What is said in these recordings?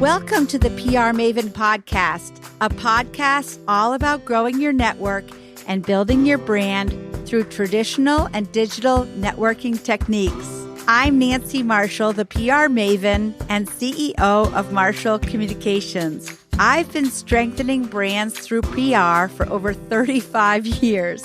Welcome to the PR Maven podcast, a podcast all about growing your network and building your brand through traditional and digital networking techniques. I'm Nancy Marshall, the PR Maven and CEO of Marshall Communications. I've been strengthening brands through PR for over 35 years,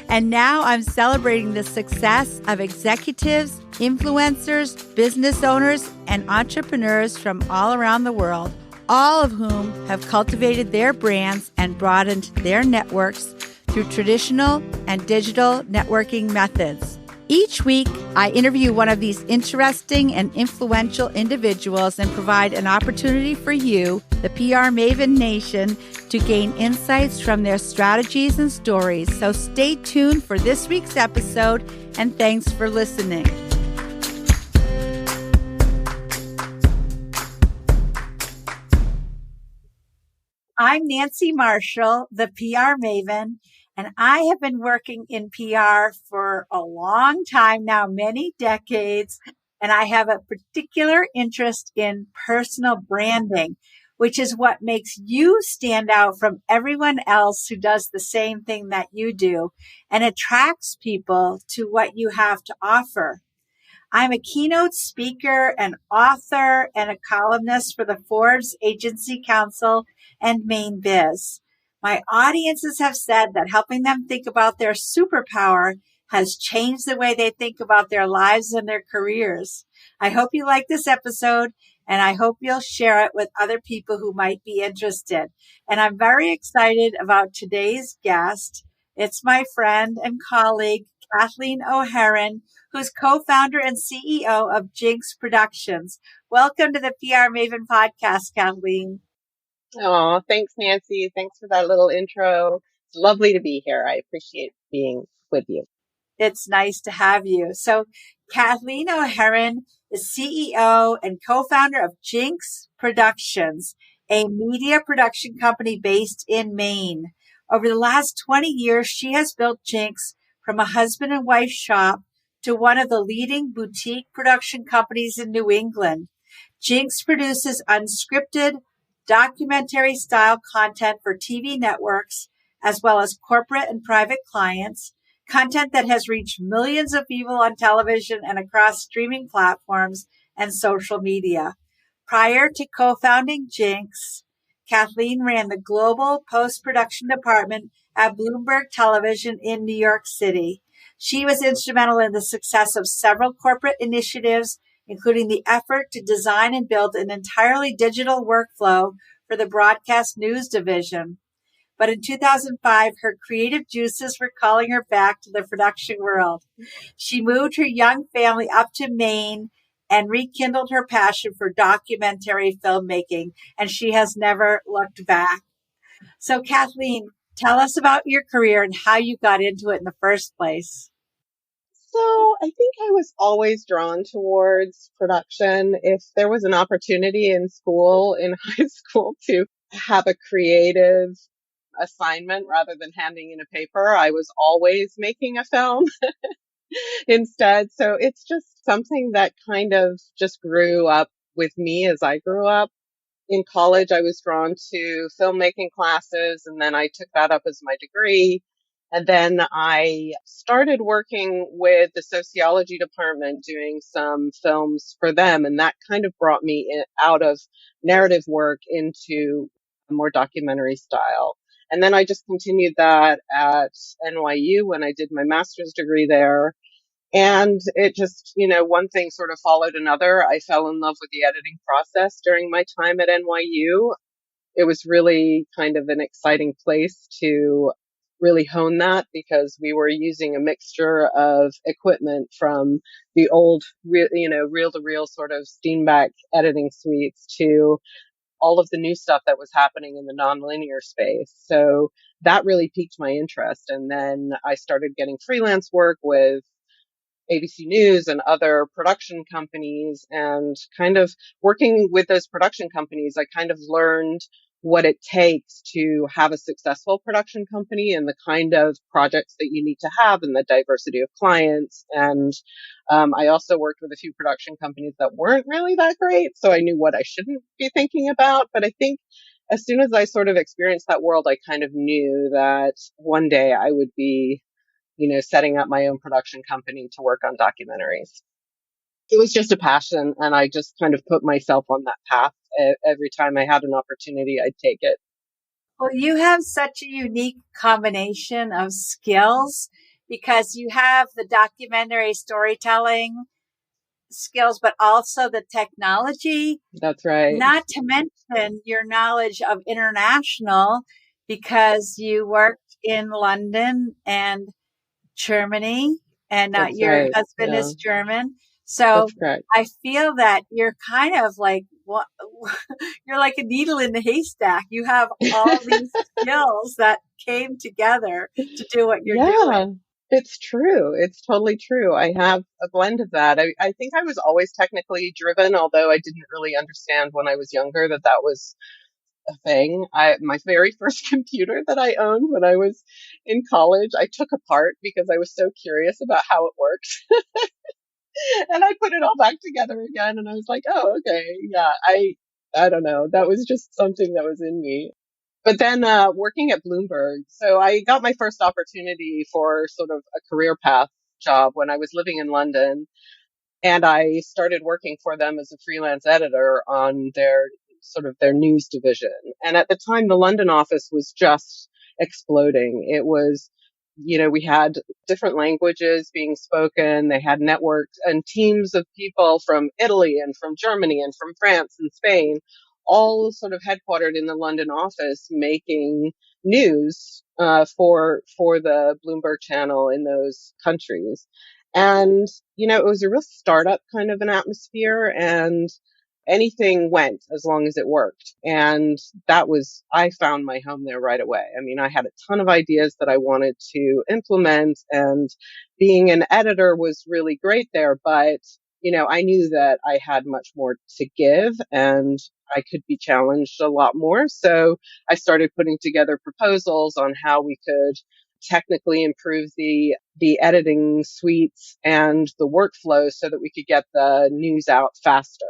and now I'm celebrating the success of executives, influencers, business owners, and entrepreneurs from all around the world, all of whom have cultivated their brands and broadened their networks through traditional and digital networking methods. Each week, I interview one of these interesting and influential individuals and provide an opportunity for you, the PR Maven Nation, to gain insights from their strategies and stories. So stay tuned for this week's episode, and thanks for listening. I'm Nancy Marshall, the PR Maven, and I have been working in PR for a long time now, many decades, and I have a particular interest in personal branding, which is what makes you stand out from everyone else who does the same thing that you do and attracts people to what you have to offer. I'm a keynote speaker, an author, and a columnist for the Forbes Agency Council and Main Biz. My audiences have said that helping them think about their superpower has changed the way they think about their lives and their careers. I hope you like this episode, and I hope you'll share it with other people who might be interested. And I'm very excited about today's guest. It's my friend and colleague, Kathleen O'Heron, who's co-founder and CEO of Jynx Productions. Welcome to the PR Maven podcast, Kathleen. Oh, thanks, Nancy. Thanks for that little intro. It's lovely to be here. I appreciate being with you. It's nice to have you. So Kathleen O'Heron is CEO and co-founder of Jynx Productions, a media production company based in Maine. Over the last 20 years, she has built Jynx from a husband and wife shop to one of the leading boutique production companies in New England. Jynx produces unscripted, documentary-style content for TV networks, as well as corporate and private clients, content that has reached millions of people on television and across streaming platforms and social media. Prior to co-founding Jynx, Kathleen ran the global post-production department at Bloomberg Television in New York City. She was instrumental in the success of several corporate initiatives, including the effort to design and build an entirely digital workflow for the broadcast news division. But in 2005, her creative juices were calling her back to the production world. She moved her young family up to Maine and rekindled her passion for documentary filmmaking, and she has never looked back. So, Kathleen, tell us about your career and how you got into it in the first place. So I think I was always drawn towards production. If there was an opportunity in school, in high school, to have a creative assignment rather than handing in a paper, I was always making a film instead. So it's just something that kind of just grew up with me as I grew up. In college, I was drawn to filmmaking classes, and then I took that up as my degree. And then I started working with the sociology department doing some films for them. And that kind of brought me out of narrative work into more documentary style. And then I just continued that at NYU when I did my master's degree there. And it just, one thing sort of followed another. I fell in love with the editing process during my time at NYU. It was really kind of an exciting place to really hone that because we were using a mixture of equipment from the old, reel-to-reel sort of Steenbeck editing suites to all of the new stuff that was happening in the nonlinear space. So that really piqued my interest. And then I started getting freelance work with ABC News and other production companies, and kind of working with those production companies, I kind of learned what it takes to have a successful production company and the kind of projects that you need to have and the diversity of clients. And I also worked with a few production companies that weren't really that great. So I knew what I shouldn't be thinking about. But I think as soon as I sort of experienced that world, I kind of knew that one day I would be, setting up my own production company to work on documentaries. It was just a passion, and I just kind of put myself on that path. Every time I had an opportunity, I'd take it. Well, you have such a unique combination of skills because you have the documentary storytelling skills, but also the technology, That's right. not to mention your knowledge of international because you worked in London and Germany, and That's your right. husband Yeah, is German. So that's correct. I feel that you're kind of like what you're like a needle in the haystack. You have all these skills that came together to do what you're Yeah, doing. it's true. It's totally true. I have a blend of that. I think I was always technically driven, although I didn't really understand when I was younger that that was a thing. My very first computer that I owned when I was in college, I took apart because I was so curious about how it worked. And I put it all back together again, and I was like, oh, okay, yeah, I don't know. That was just something that was in me. But then working at Bloomberg, so I got my first opportunity for sort of a career path job when I was living in London, and I started working for them as a freelance editor on their news division. And at the time, the London office was just exploding. It was, we had different languages being spoken. They had networks and teams of people from Italy and from Germany and from France and Spain, all sort of headquartered in the London office, making news for the Bloomberg channel in those countries. And, it was a real startup kind of an atmosphere, and anything went as long as it worked. And I found my home there right away. I mean, I had a ton of ideas that I wanted to implement, and being an editor was really great there. But, I knew that I had much more to give and I could be challenged a lot more. So I started putting together proposals on how we could technically improve the editing suites and the workflow so that we could get the news out faster.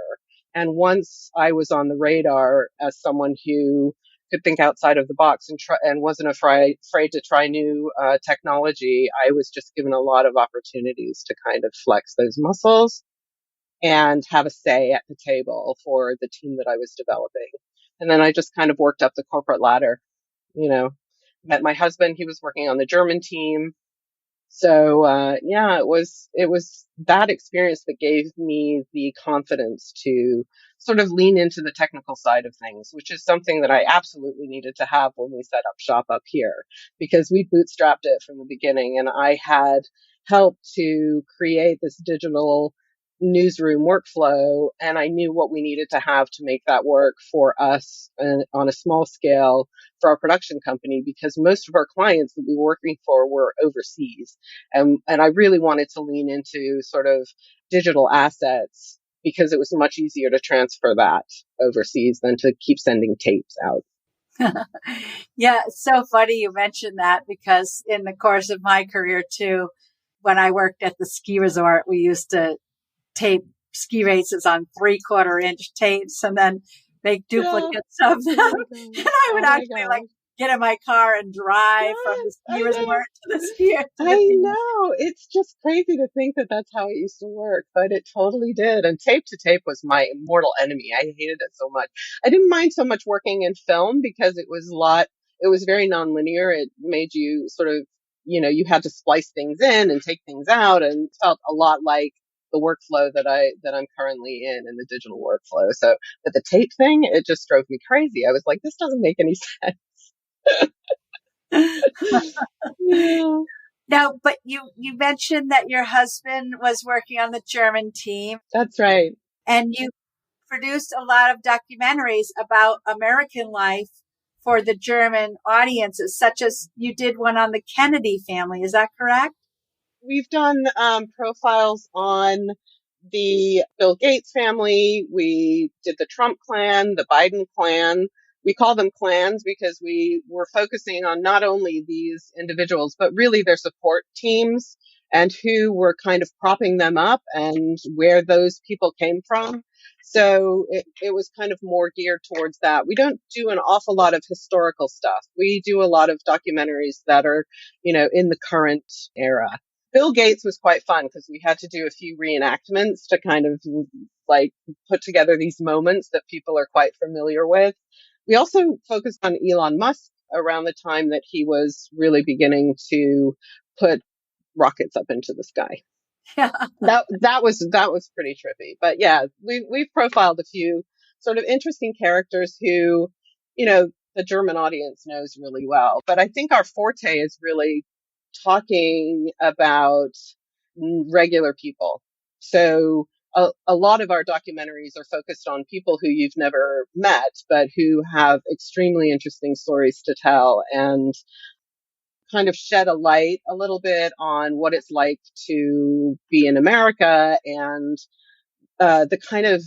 And once I was on the radar as someone who could think outside of the box and wasn't afraid to try new technology, I was just given a lot of opportunities to kind of flex those muscles and have a say at the table for the team that I was developing. And then I just kind of worked up the corporate ladder, you know, met my husband. He was working on the German team. So, yeah, it was that experience that gave me the confidence to sort of lean into the technical side of things, which is something that I absolutely needed to have when we set up shop up here, because we bootstrapped it from the beginning, and I had helped to create this digital newsroom workflow, and I knew what we needed to have to make that work for us on a small scale for our production company, because most of our clients that we were working for were overseas. And I really wanted to lean into sort of digital assets because it was much easier to transfer that overseas than to keep sending tapes out. Yeah, it's so funny you mentioned that because in the course of my career too, when I worked at the ski resort, we used to tape ski races on 3/4 inch tapes and then make Yeah. duplicates of them. Oh my And gosh. I would Oh my actually like gosh. get in my car and drive from the Yes, ski I know. resort to the ski to the I beach. know. It's just crazy to think that that's how it used to work, but it totally did. And tape to tape was my mortal enemy. I hated it so much. I didn't mind so much working in film because it was very nonlinear. It made you sort of, you had to splice things in and take things out, and it felt a lot like the workflow that I'm currently in the digital workflow. So, but the tape thing, it just drove me crazy. I was like, this doesn't make any sense. Yeah, Now, but you mentioned that your husband was working on the German team that's right. and you produced a lot of documentaries about American life for the German audiences, such as you did one on the Kennedy family. Is that correct? We've done profiles on the Bill Gates family. We did the Trump clan, the Biden clan. we call them clans because we were focusing on not only these individuals, but really their support teams and who were kind of propping them up and where those people came from. So it was kind of more geared towards that. We don't do an awful lot of historical stuff. We do a lot of documentaries that are, in the current era. Bill Gates was quite fun because we had to do a few reenactments to kind of like put together these moments that people are quite familiar with. We also focused on Elon Musk around the time that he was really beginning to put rockets up into the sky. Yeah. That was pretty trippy. But yeah, we've profiled a few sort of interesting characters who, the German audience knows really well. But I think our forte is really talking about regular people. So a lot of our documentaries are focused on people who you've never met, but who have extremely interesting stories to tell and kind of shed a light a little bit on what it's like to be in America and the kind of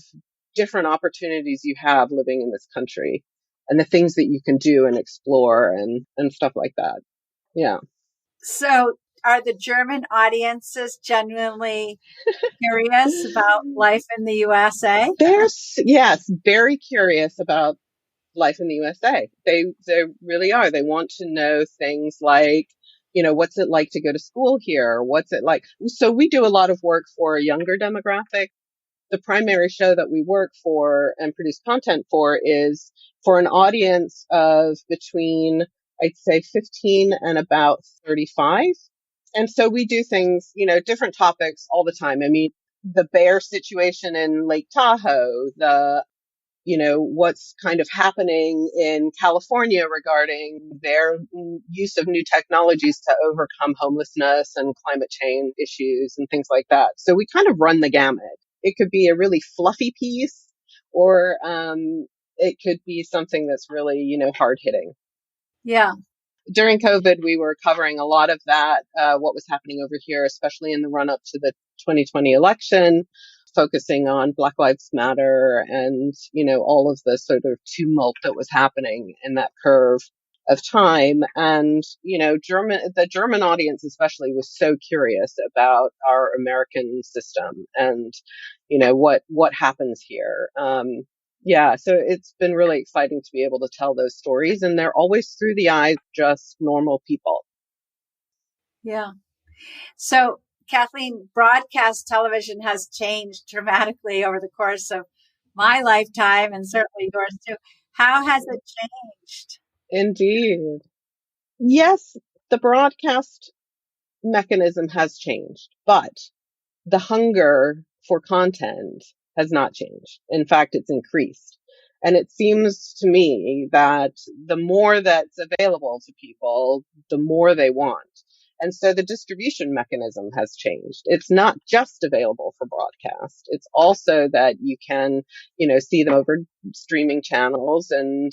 different opportunities you have living in this country and the things that you can do and explore and stuff like that. Yeah. So are the German audiences genuinely curious about life in the USA? Yes, very curious about life in the USA. They really are. They want to know things like, what's it like to go to school here? What's it like? So we do a lot of work for a younger demographic. The primary show that we work for and produce content for is for an audience of between, I'd say 15 and about 35. And so we do things, different topics all the time. I mean, the bear situation in Lake Tahoe, what's kind of happening in California regarding their use of new technologies to overcome homelessness and climate change issues and things like that. So we kind of run the gamut. It could be a really fluffy piece or it could be something that's really, hard hitting. Yeah. During COVID, we were covering a lot of that, what was happening over here, especially in the run up to the 2020 election, focusing on Black Lives Matter and, all of the sort of tumult that was happening in that curve of time. And, the German audience especially was so curious about our American system and, what happens here. Yeah, so it's been really exciting to be able to tell those stories, and they're always through the eyes of just normal people. Yeah. So, Kathleen, broadcast television has changed dramatically over the course of my lifetime and certainly yours too. How has it changed? Indeed. Yes, the broadcast mechanism has changed, but the hunger for content has not changed. In fact, it's increased. And it seems to me that the more that's available to people, the more they want. And so the distribution mechanism has changed. It's not just available for broadcast. It's also that you can, see them over streaming channels and,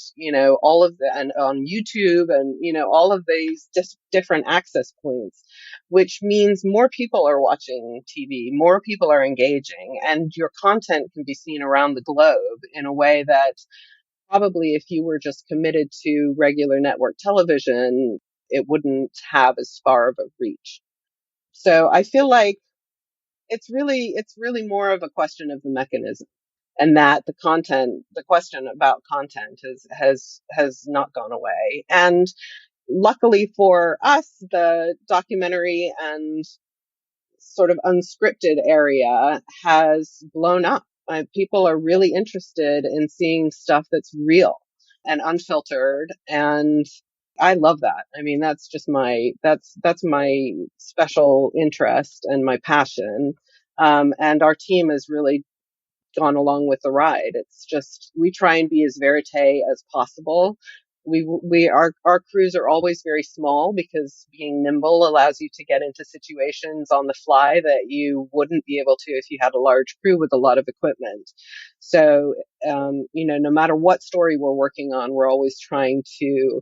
all of the, and on YouTube and, all of these different access points, which means more people are watching TV, more people are engaging, and your content can be seen around the globe in a way that probably if you were just committed to regular network television, it wouldn't have as far of a reach. So I feel like it's really more of a question of the mechanism and that the question about content has not gone away. And luckily for us, the documentary and sort of unscripted area has blown up. People are really interested in seeing stuff that's real and unfiltered. And I love that. I mean, that's just that's my special interest and my passion. And our team has really gone along with the ride. It's just, we try and be as verite as possible. Our crews are always very small because being nimble allows you to get into situations on the fly that you wouldn't be able to if you had a large crew with a lot of equipment. So, no matter what story we're working on, we're always trying to,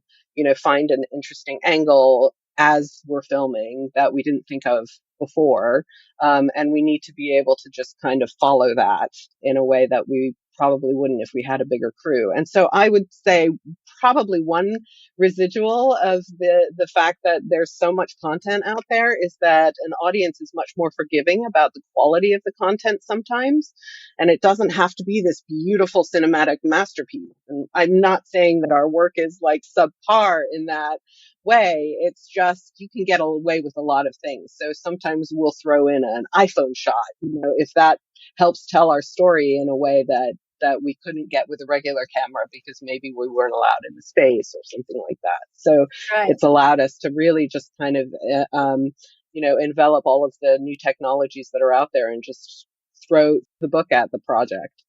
find an interesting angle as we're filming that we didn't think of before. And we need to be able to just kind of follow that in a way that we probably wouldn't if we had a bigger crew. And so I would say probably one residual of the fact that there's so much content out there is that an audience is much more forgiving about the quality of the content sometimes. And it doesn't have to be this beautiful cinematic masterpiece. And I'm not saying that our work is like subpar in that way. It's just you can get away with a lot of things. So sometimes we'll throw in an iPhone shot, if that helps tell our story in a way that we couldn't get with a regular camera because maybe we weren't allowed in the space or something like that. So Right. It's allowed us to really just kind of, envelop all of the new technologies that are out there and just throw the book at the project.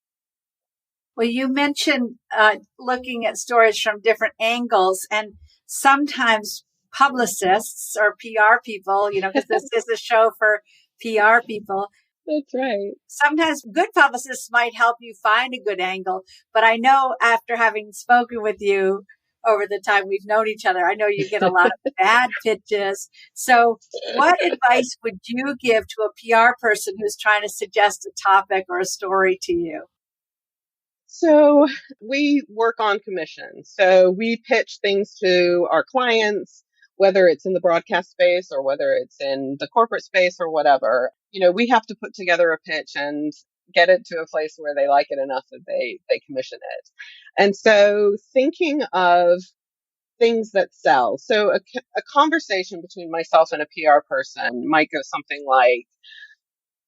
Well, you mentioned looking at stories from different angles, and sometimes publicists or PR people, because this is a show for PR people. That's right. Sometimes good publicists might help you find a good angle, but I know after having spoken with you over the time we've known each other, I know you get a lot of bad pitches. So what advice would you give to a PR person who's trying to suggest a topic or a story to you? So we work on commission. So we pitch things to our clients, whether it's in the broadcast space or whether it's in the corporate space or whatever. We have to put together a pitch and get it to a place where they like it enough that they commission it. And so thinking of things that sell. So a conversation between myself and a PR person might go something like,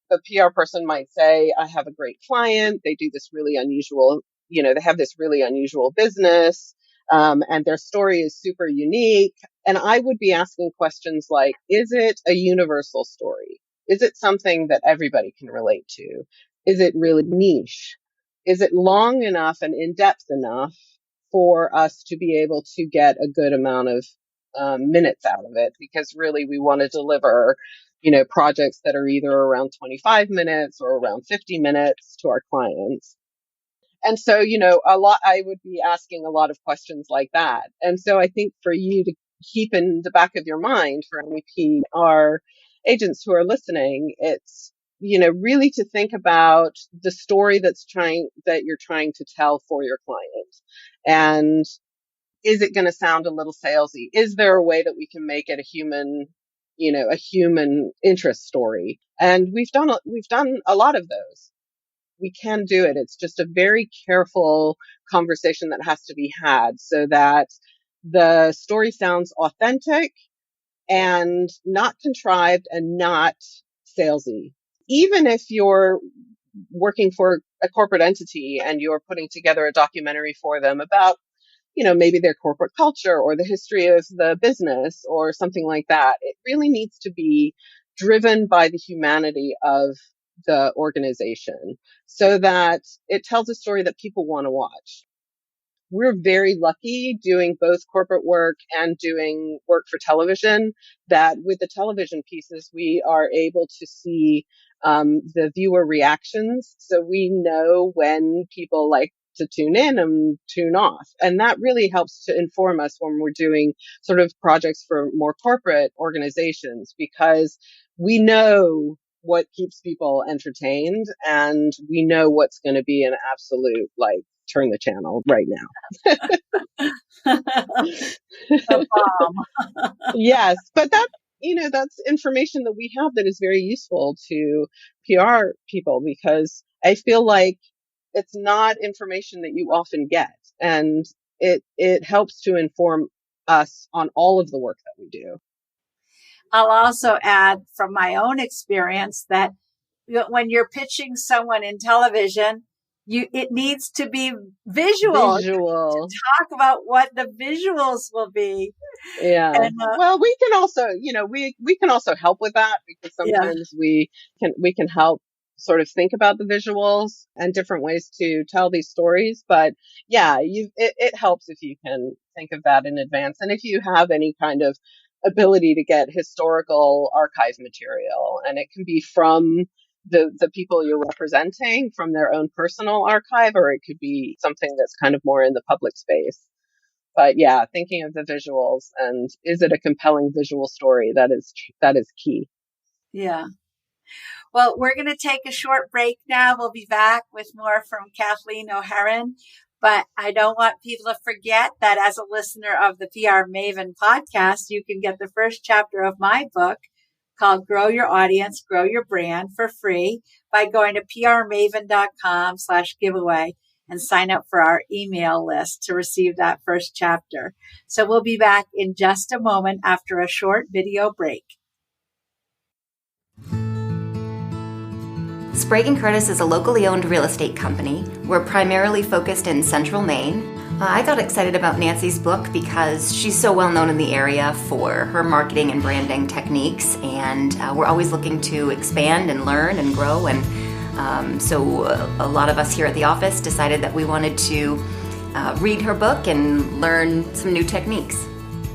the PR person might say, I have a great client. They do this really unusual, they have this really unusual business, and their story is super unique. And I would be asking questions like, is it a universal story? Is it something that everybody can relate to? Is it really niche? Is it long enough and in depth enough for us to be able to get a good amount of minutes out of it? Because really we want to deliver projects that are either around 25 minutes or around 50 minutes to our clients. And so, I would be asking a lot of questions like that. And so I think for you to keep in the back of your mind for any PR agents who are listening, it's, really to think about the story that you're trying to tell for your client. And is it going to sound a little salesy? Is there a way that we can make it a human interest story? And we've done a lot of those. We can do it. It's just a very careful conversation that has to be had so that the story sounds authentic and not contrived and not salesy. Even if you're working for a corporate entity and you're putting together a documentary for them about maybe their corporate culture or the history of the business or something like that. It really needs to be driven by the humanity of the organization so that it tells a story that people want to watch. We're very lucky doing both corporate work and doing work for television, that with the television pieces, we are able to see the viewer reactions. So we know when people like to tune in and tune off. And that really helps to inform us when we're doing sort of projects for more corporate organizations, because we know what keeps people entertained and we know what's going to be an absolute, like, turn the channel right now. A bomb. Yes, but that's information that we have that is very useful to PR people, because I feel like it's not information that you often get, and it helps to inform us on all of the work that we do. I'll also add from my own experience that when you're pitching someone in television, it needs to be visual. To talk about what the visuals will be. Yeah. And, well, we can also, we can also help with that, because sometimes we can help sort of think about the visuals and different ways to tell these stories. But yeah, it helps if you can think of that in advance. And if you have any kind of ability to get historical archive material, and it can be from the people you're representing, from their own personal archive, or it could be something that's kind of more in the public space. But yeah, thinking of the visuals and is it a compelling visual story, that is key. Yeah. Well, we're going to take a short break now. We'll be back with more from Kathleen O'Heron. But I don't want people to forget that as a listener of the PR Maven podcast, you can get the first chapter of my book called Grow Your Audience, Grow Your Brand for free by going to prmaven.com/giveaway and sign up for our email list to receive that first chapter. So we'll be back in just a moment after a short video break. Sprague & Curtis is a locally owned real estate company. We're primarily focused in central Maine. I got excited about Nancy's book because she's so well known in the area for her marketing and branding techniques, and we're always looking to expand and learn and grow. And so a lot of us here at the office decided that we wanted to read her book and learn some new techniques.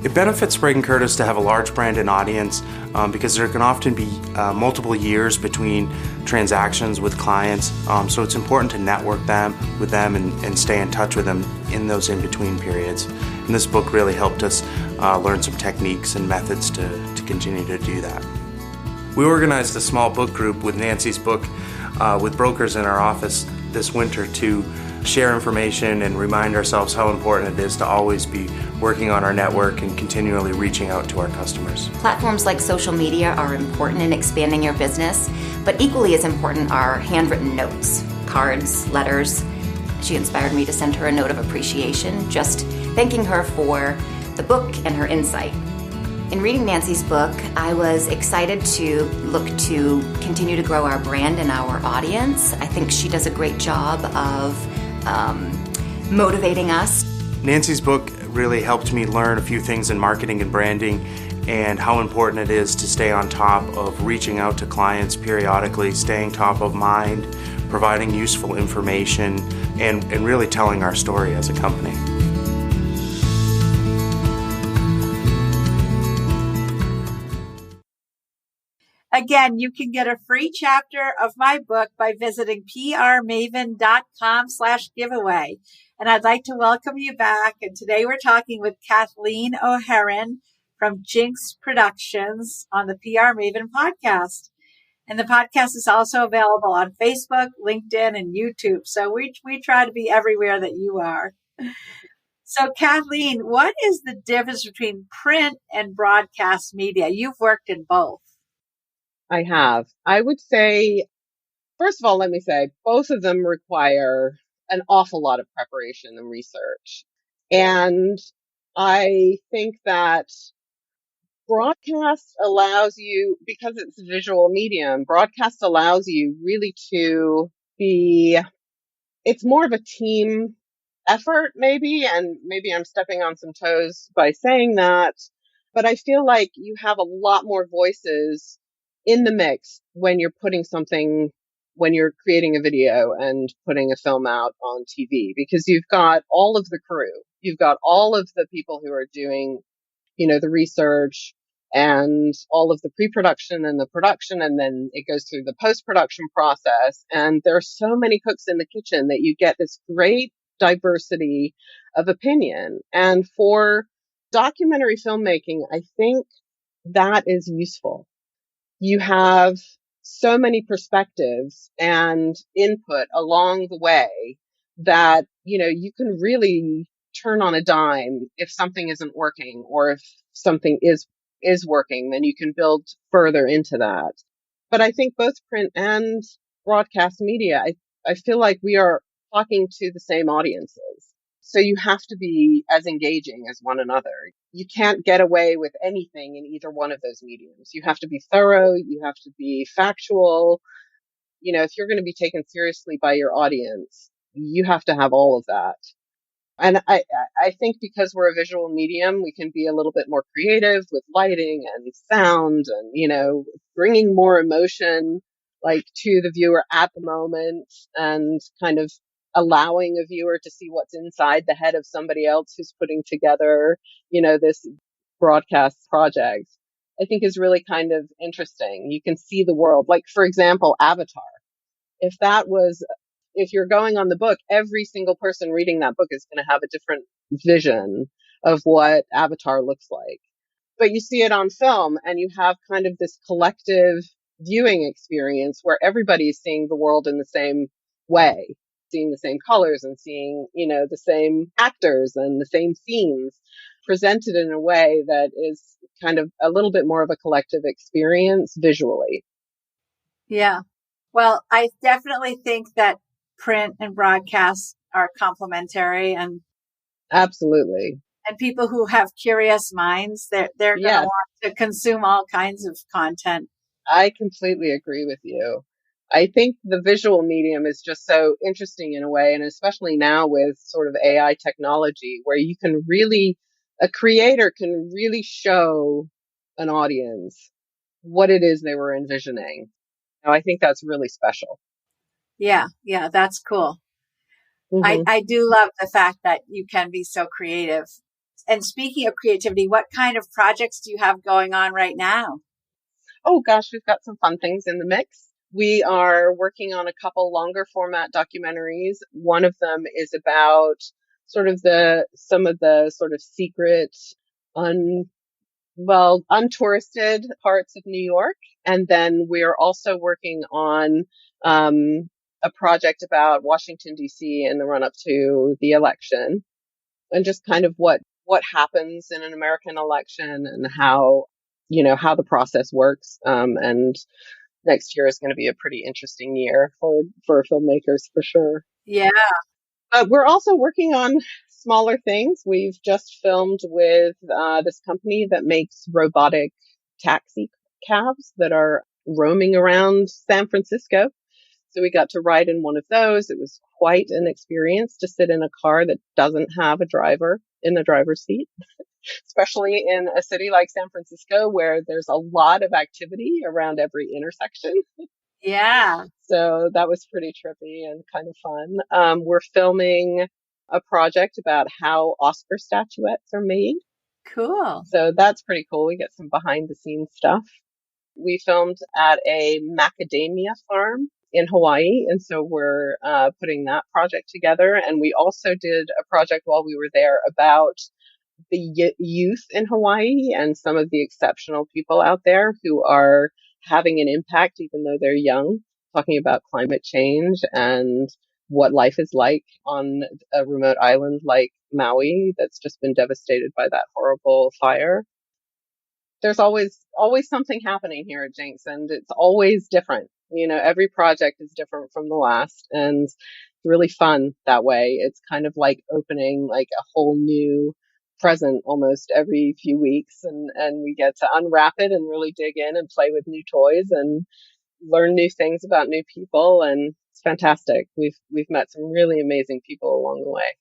It benefits Sprague & Curtis to have a large brand and audience because there can often be multiple years between transactions with clients. So it's important to network with them and stay in touch with them in those in-between periods. And this book really helped us learn some techniques and methods to continue to do that. We organized a small book group with Nancy's book with brokers in our office this winter to share information and remind ourselves how important it is to always be working on our network and continually reaching out to our customers. Platforms like social media are important in expanding your business, but equally as important are handwritten notes, cards, letters. She inspired me to send her a note of appreciation, just thanking her for the book and her insight. In reading Nancy's book, I was excited to look to continue to grow our brand and our audience. I think she does a great job of motivating us. Nancy's book really helped me learn a few things in marketing and branding and how important it is to stay on top of reaching out to clients periodically, staying top of mind, providing useful information, and really telling our story as a company. Again, you can get a free chapter of my book by visiting prmaven.com/giveaway. And I'd like to welcome you back. And today we're talking with Kathleen O'Heron from Jynx Productions on the PR Maven podcast. And the podcast is also available on Facebook, LinkedIn, and YouTube. So we try to be everywhere that you are. So Kathleen, what is the difference between print and broadcast media? You've worked in both. I have. I would say, first of all, let me say both of them require an awful lot of preparation and research. And I think that broadcast allows you, because it's a visual medium, broadcast allows you really to be, it's more of a team effort maybe, and maybe I'm stepping on some toes by saying that, but I feel like you have a lot more voices in the mix when you're when you're creating a video and putting a film out on TV, because you've got all of the crew, you've got all of the people who are doing, the research and all of the pre-production and the production, and then it goes through the post-production process. And there are so many cooks in the kitchen that you get this great diversity of opinion. And for documentary filmmaking, I think that is useful. You have so many perspectives and input along the way that, you can really turn on a dime if something isn't working, or if something is working, then you can build further into that. But I think both print and broadcast media, I feel like we are talking to the same audiences. So you have to be as engaging as one another. You can't get away with anything in either one of those mediums. You have to be thorough. You have to be factual. If you're going to be taken seriously by your audience, you have to have all of that. And I think because we're a visual medium, we can be a little bit more creative with lighting and sound and, bringing more emotion to the viewer at the moment, and kind of allowing a viewer to see what's inside the head of somebody else who's putting together, this broadcast project, I think is really kind of interesting. You can see the world. Like, for example, Avatar. If you're going on the book, every single person reading that book is going to have a different vision of what Avatar looks like. But you see it on film and you have kind of this collective viewing experience where everybody's seeing the world in the same way, seeing the same colors and seeing, the same actors and the same scenes presented in a way that is kind of a little bit more of a collective experience visually. Yeah. Well, I definitely think that print and broadcast are complementary, and Absolutely. people who have curious minds, they're going to Yes, want to consume all kinds of content. I completely agree with you. I think the visual medium is just so interesting in a way, and especially now with sort of AI technology, where a creator can really show an audience what it is they were envisioning. I think that's really special. Yeah. Yeah. That's cool. Hmm. I do love the fact that you can be so creative. And speaking of creativity, what kind of projects do you have going on right now? Oh gosh, we've got some fun things in the mix. We are working on a couple longer format documentaries. One of them is about some of the sort of secret, untouristed parts of New York. And then we're also working on, a project about Washington, D.C. in the run up to the election, and just kind of what happens in an American election and how the process works. And next year is going to be a pretty interesting year for filmmakers for sure. Yeah. But we're also working on smaller things. We've just filmed with this company that makes robotic taxi cabs that are roaming around San Francisco. So we got to ride in one of those. It was quite an experience to sit in a car that doesn't have a driver in the driver's seat, especially in a city like San Francisco where there's a lot of activity around every intersection. Yeah. So that was pretty trippy and kind of fun. We're filming a project about how Oscar statuettes are made. Cool. So that's pretty cool. We get some behind the scenes stuff. We filmed at a macadamia farm in Hawaii. And so we're putting that project together. And we also did a project while we were there about the youth in Hawaii and some of the exceptional people out there who are having an impact, even though they're young, talking about climate change and what life is like on a remote island like Maui that's just been devastated by that horrible fire. There's always something happening here at Jynx, and it's always different. Every project is different from the last, and it's really fun that way. It's kind of like opening like a whole new present almost every few weeks, and we get to unwrap it and really dig in and play with new toys and learn new things about new people, and it's fantastic. We've met some really amazing people along the way.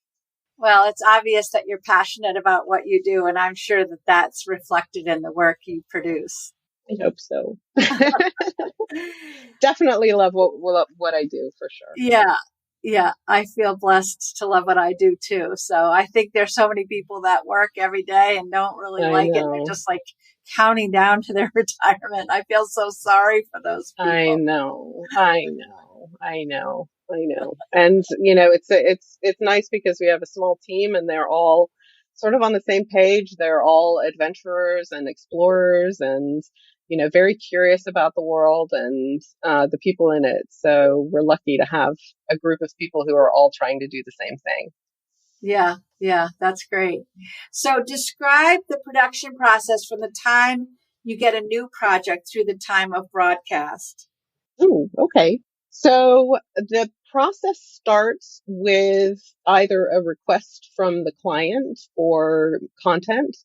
Well, it's obvious that you're passionate about what you do, and I'm sure that that's reflected in the work you produce. I hope so. Definitely love what I do for sure. Yeah. Yeah. I feel blessed to love what I do too. So I think there's so many people that work every day and don't really I like it. know. They're just like counting down to their retirement. I feel so sorry for those people. I know. And it's nice because we have a small team and they're all sort of on the same page. They're all adventurers and explorers and very curious about the world and the people in it. So we're lucky to have a group of people who are all trying to do the same thing. Yeah. Yeah. That's great. So describe the production process from the time you get a new project through the time of broadcast. Ooh, okay. So the process starts with either a request from the client for content.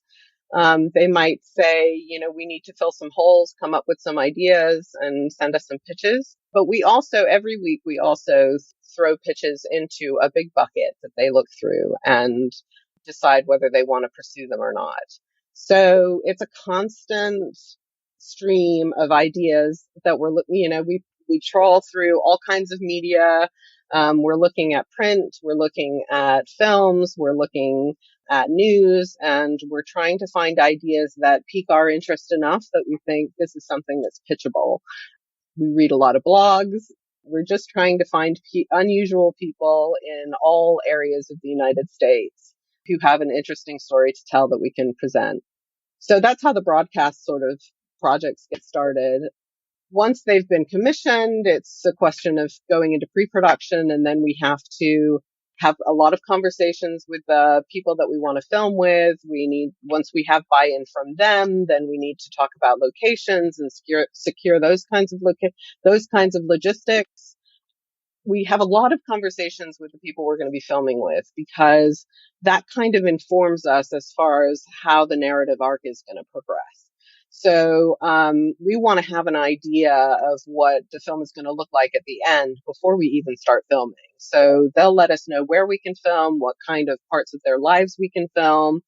They might say, we need to fill some holes, come up with some ideas and send us some pitches. But every week, we also throw pitches into a big bucket that they look through and decide whether they want to pursue them or not. So it's a constant stream of ideas that we trawl through all kinds of media. We're looking at print, we're looking at films, we're looking at news, and we're trying to find ideas that pique our interest enough that we think this is something that's pitchable. We read a lot of blogs. We're just trying to find unusual people in all areas of the United States who have an interesting story to tell that we can present. So that's how the broadcast sort of projects get started. once they've been commissioned, it's a question of going into pre-production, and then we have to have a lot of conversations with the people that we want to film with. Once we have buy-in from them, then we need to talk about locations and secure those kinds of logistics. We have a lot of conversations with the people we're going to be filming with, because that kind of informs us as far as how the narrative arc is going to progress. So we want to have an idea of what the film is going to look like at the end before we even start filming. So they'll let us know where we can film, what kind of parts of their lives we can film,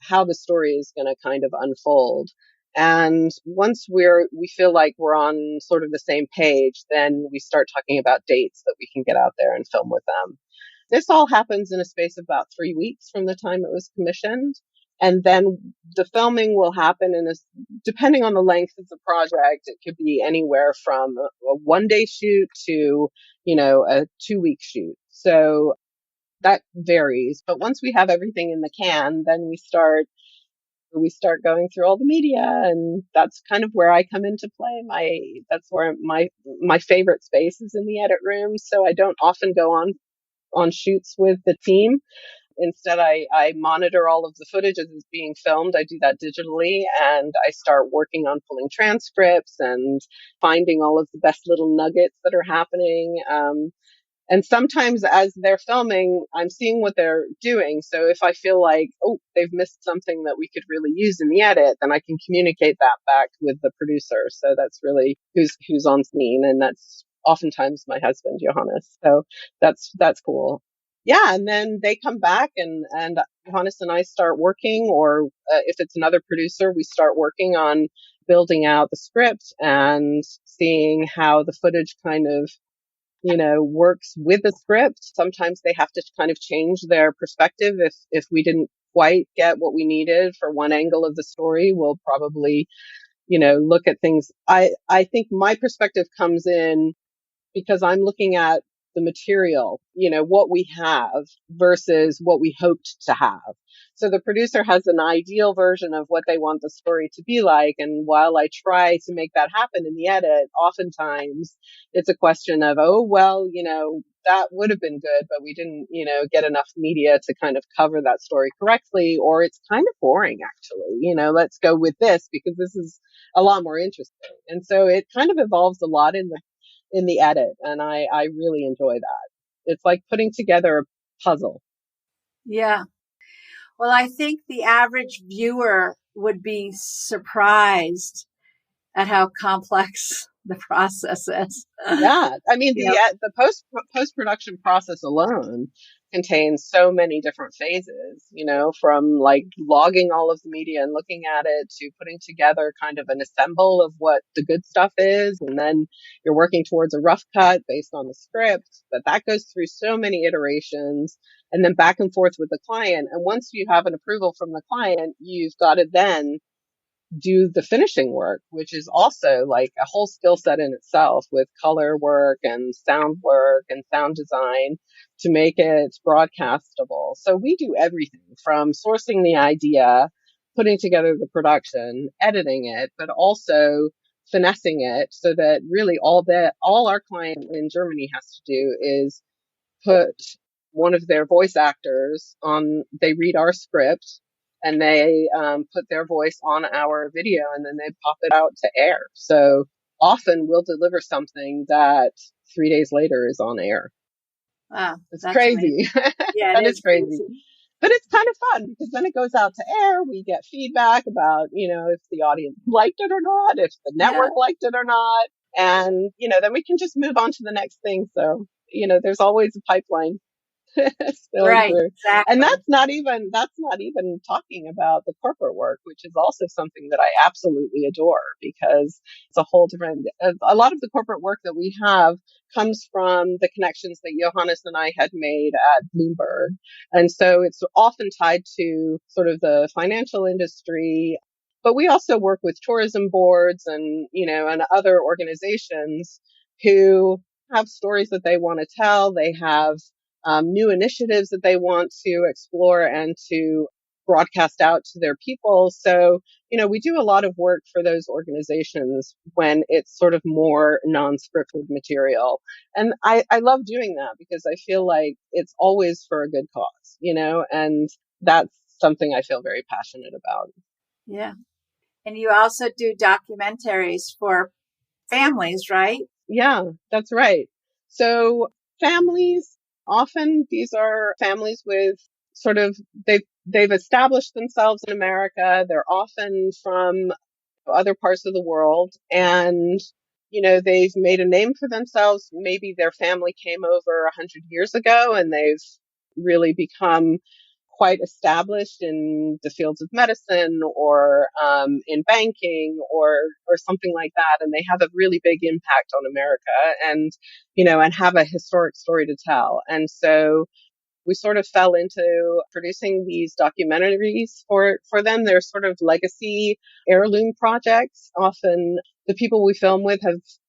how the story is going to kind of unfold. And once we feel like we're on sort of the same page, then we start talking about dates that we can get out there and film with them. This all happens in a space of about 3 weeks from the time it was commissioned. And then the filming will happen depending on the length of the project, it could be anywhere from a 1-day shoot to, a 2-week shoot. So that varies. But once we have everything in the can, then we start going through all the media, and that's kind of where I come into play. That's where my favorite space is, in the edit room. So I don't often go on shoots with the team. Instead, I monitor all of the footage as it's being filmed. I do that digitally, and I start working on pulling transcripts and finding all of the best little nuggets that are happening. And sometimes as they're filming, I'm seeing what they're doing. So if I feel like, they've missed something that we could really use in the edit, then I can communicate that back with the producer. So that's really who's on scene. And that's oftentimes my husband, Johannes. So that's cool. Yeah. And then they come back and Johannes and I start working, or if it's another producer, we start working on building out the script and seeing how the footage kind of works with the script. Sometimes they have to kind of change their perspective. If we didn't quite get what we needed for one angle of the story, we'll probably, look at things. I think my perspective comes in because I'm looking at the material, what we have versus what we hoped to have. So the producer has an ideal version of what they want the story to be like. And while I try to make that happen in the edit, oftentimes it's a question of, that would have been good, but we didn't, get enough media to kind of cover that story correctly, or it's kind of boring, actually. Let's go with this because this is a lot more interesting. And so it kind of evolves a lot in the edit. And I really enjoy that. It's like putting together a puzzle. Yeah. Well, I think the average viewer would be surprised at how complex the process is. Yeah. I mean, the post-production process alone contains so many different phases, from like logging all of the media and looking at it to putting together kind of an assemble of what the good stuff is. And then you're working towards a rough cut based on the script, but that goes through so many iterations and then back and forth with the client. And once you have an approval from the client, you've got to then do the finishing work, which is also like a whole skill set in itself, with color work and sound design to make it broadcastable. So we do everything from sourcing the idea, putting together the production, editing it, but also finessing it so that really all our client in Germany has to do is put one of their voice actors on, they read our script, and they put their voice on our video, and then they pop it out to air. So often we'll deliver something that 3 days later is on air. Wow, it's crazy. Yeah, it's crazy. But it's kind of fun because then it goes out to air. We get feedback about, if the audience liked it or not, if the network liked it or not. And, then we can just move on to the next thing. So, there's always a pipeline. Right, through. Exactly. And that's not even talking about the corporate work, which is also something that I absolutely adore, because it's a whole different, a lot of the corporate work that we have comes from the connections that Johannes and I had made at Bloomberg. And so it's often tied to sort of the financial industry, but we also work with tourism boards and, and other organizations who have stories that they want to tell. They have new initiatives that they want to explore and to broadcast out to their people. So, we do a lot of work for those organizations when it's sort of more non-scripted material. And I love doing that because I feel like it's always for a good cause, and that's something I feel very passionate about. Yeah. And you also do documentaries for families, right? Yeah, that's right. So families, often these are families with sort of, they've established themselves in America. They're often from other parts of the world, and they've made a name for themselves. Maybe their family came over 100 years ago and they've really become quite established in the fields of medicine or in banking or something like that, and they have a really big impact on America, and have a historic story to tell. And so we sort of fell into producing these documentaries for them. They're sort of legacy heirloom projects. Often the people we film with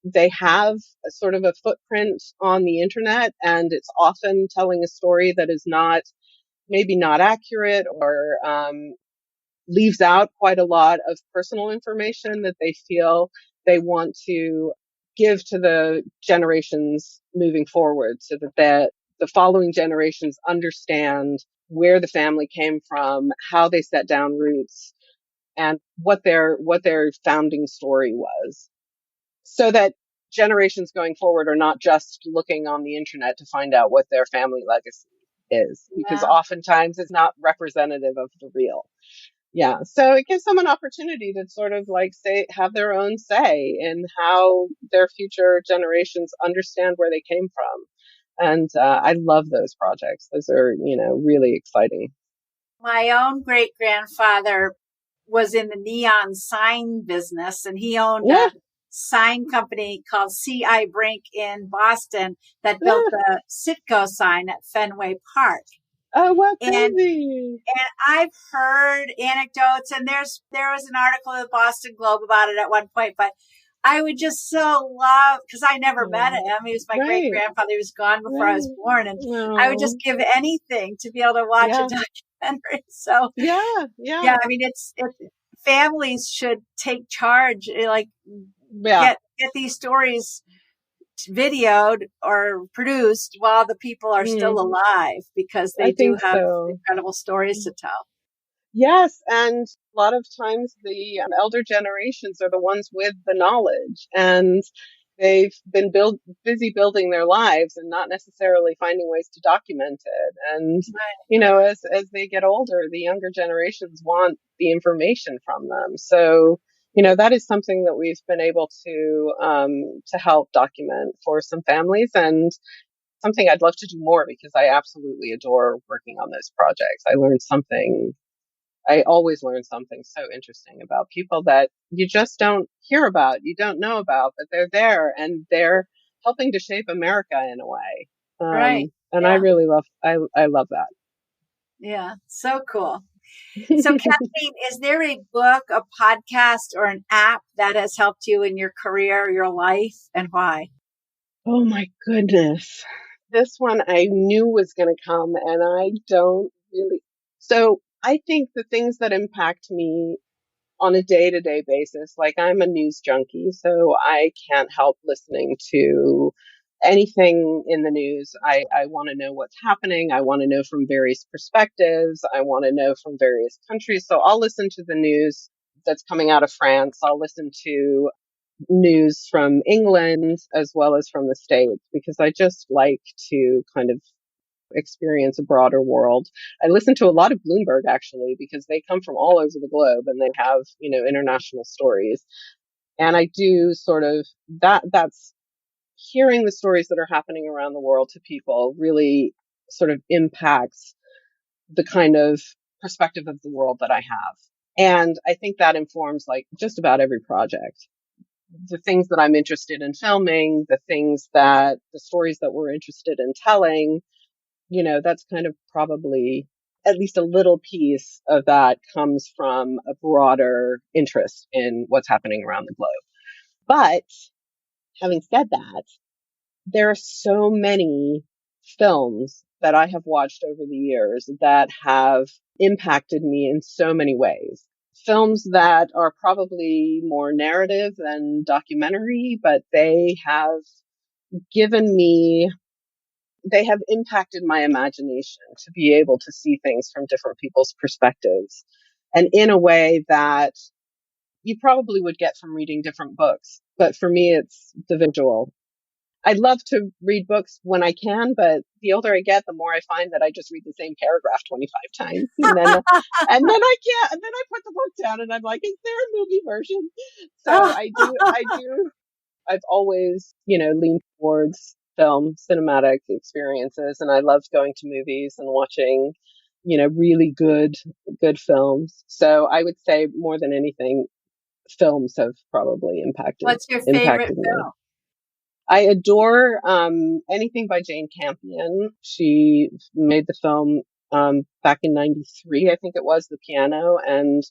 they have a sort of a footprint on the internet, and it's often telling a story that is maybe not accurate, or leaves out quite a lot of personal information that they feel they want to give to the generations moving forward, so that the following generations understand where the family came from, how they set down roots, and what their founding story was, so that generations going forward are not just looking on the internet to find out what their family legacy is, because Yeah. oftentimes it's not representative of the real. Yeah. So it gives them an opportunity to sort of have their own say in how their future generations understand where they came from. And I love those projects. Those are, really exciting. My own great grandfather was in the neon sign business, and he owned Yeah. a sign company called C.I. Brink in Boston that built Yeah. the Citgo sign at Fenway Park. Oh, what And crazy. And I've heard anecdotes, and there was an article in the Boston Globe about it at one point, but I would just so love, because I never met him. He was my great Right. grandfather. He was gone before I was Right. born, and I would Oh. just give anything to be able to watch a Yeah. documentary. So Yeah. yeah, I mean, it's families should take charge, Yeah. get these stories videoed or produced while the people are still alive, because I they do think have so. incredible stories to tell. Yes, and a lot of times the elder generations are the ones with the knowledge, and they've been busy building their lives and not necessarily finding ways to document it. And as they get older, the younger generations want the information from them. So that is something that we've been able to help document for some families, and something I'd love to do more, because I absolutely adore working on those projects. I always learn something so interesting about people that you just don't hear about, you don't know about, but they're there and they're helping to shape America in a way. Right. And Yeah. I love that. Yeah. So cool. So Kathleen, is there a book, a podcast, or an app that has helped you in your career, your life, and why? Oh my goodness. This one I knew was going to come, and I don't really. So I think the things that impact me on a day-to-day basis, like I'm a news junkie, so I can't help listening to anything in the news. I want to know what's happening. I want to know from various perspectives. I want to know from various countries. So I'll listen to the news that's coming out of France. I'll listen to news from England as well as from the States, because I just like to kind of experience a broader world. I listen to a lot of Bloomberg, actually, because they come from all over the globe and they have, international stories. And I do sort of that's hearing the stories that are happening around the world to people really sort of impacts the kind of perspective of the world that I have. And I think that informs just about every project. The things that I'm interested in filming, the stories that we're interested in telling, that's kind of probably at least a little piece of that comes from a broader interest in what's happening around the globe. But having said that, there are so many films that I have watched over the years that have impacted me in so many ways. Films that are probably more narrative than documentary, but they have impacted my imagination to be able to see things from different people's perspectives, and in a way that you probably would get from reading different books. But for me, it's the visual. I love to read books when I can, but the older I get, the more I find that I just read the same paragraph 25 times. And then I can't, and then I put the book down and I'm like, is there a movie version? So I've always, leaned towards film, cinematic experiences. And I love going to movies and watching, really good films. So I would say more than anything, films have probably impacted. What's your favorite film? Me. I adore anything by Jane Campion. She made the film back in 93, I think it was, The Piano, and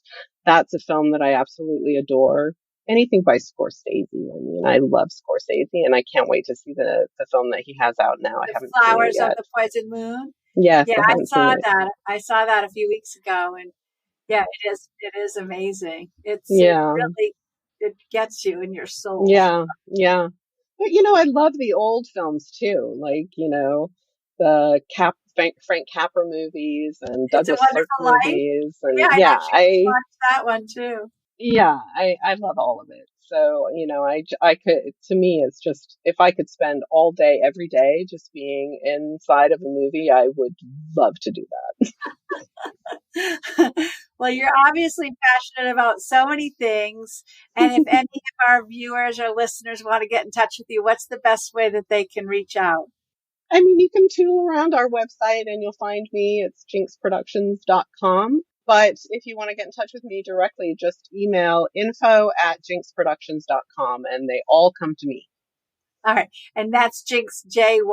that's a film that I absolutely adore. Anything by Scorsese. I mean, I love Scorsese, and I can't wait to see the film that he has out now. I haven't seen it yet. Flowers of the Poison Moon? Yes, yeah, I saw that. I saw that a few weeks ago, and yeah, it is amazing. It really gets you in your soul. Yeah. But, I love the old films too, like, the Frank Capra movies and Douglas Sirk movies. And I watched that one too. Yeah, I love all of it. So, I could, to me, it's just, if I could spend all day, every day, just being inside of a movie, I would love to do that. Well, you're obviously passionate about so many things. And if any of our viewers or listeners want to get in touch with you, what's the best way that they can reach out? I mean, you can tool around our website and you'll find me. It's jynxproductions.com. But if you want to get in touch with me directly, just email info@jynxproductions.com and they all come to me. All right. And that's Jynx, Jynx.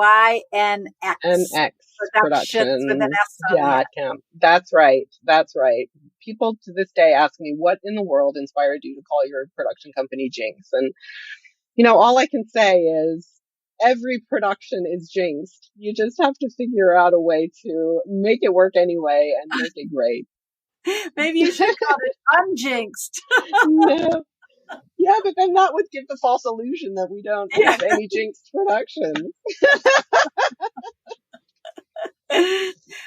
Productions with an S on it. That's right. People to this day ask me, what in the world inspired you to call your production company Jynx? And, all I can say is every production is jinxed. You just have to figure out a way to make it work anyway and make it great. Maybe you should call it unjinxed. No. Yeah, but then that would give the false illusion that we don't have any jinxed productions.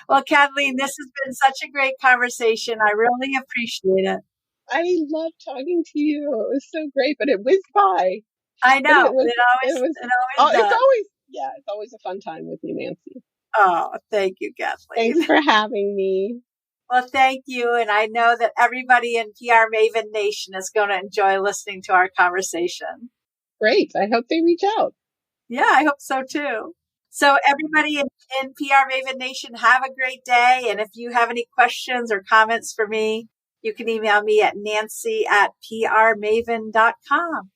Well, Kathleen, this has been such a great conversation. I really appreciate it. I love talking to you. It was so great, but it whizzed by. I know. It always it's always a fun time with you, Nancy. Oh, thank you, Kathleen. Thanks for having me. Well, thank you. And I know that everybody in PR Maven Nation is going to enjoy listening to our conversation. Great. I hope they reach out. Yeah, I hope so too. So everybody in PR Maven Nation, have a great day. And if you have any questions or comments for me, you can email me at nancy@prmaven.com.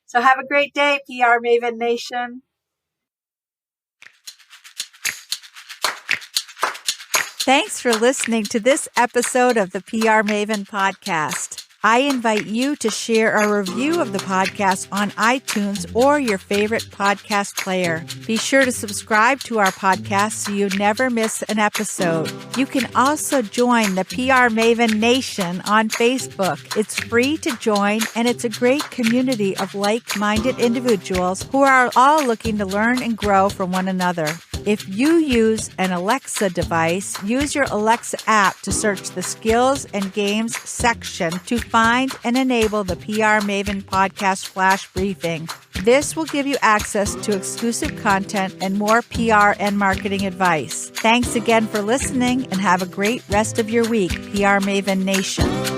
So have a great day, PR Maven Nation. Thanks for listening to this episode of the PR Maven podcast. I invite you to share a review of the podcast on iTunes or your favorite podcast player. Be sure to subscribe to our podcast so you never miss an episode. You can also join the PR Maven Nation on Facebook. It's free to join, and it's a great community of like-minded individuals who are all looking to learn and grow from one another. If you use an Alexa device, use your Alexa app to search the skills and games section to find and enable the PR Maven podcast flash briefing. This will give you access to exclusive content and more PR and marketing advice. Thanks again for listening and have a great rest of your week, PR Maven Nation.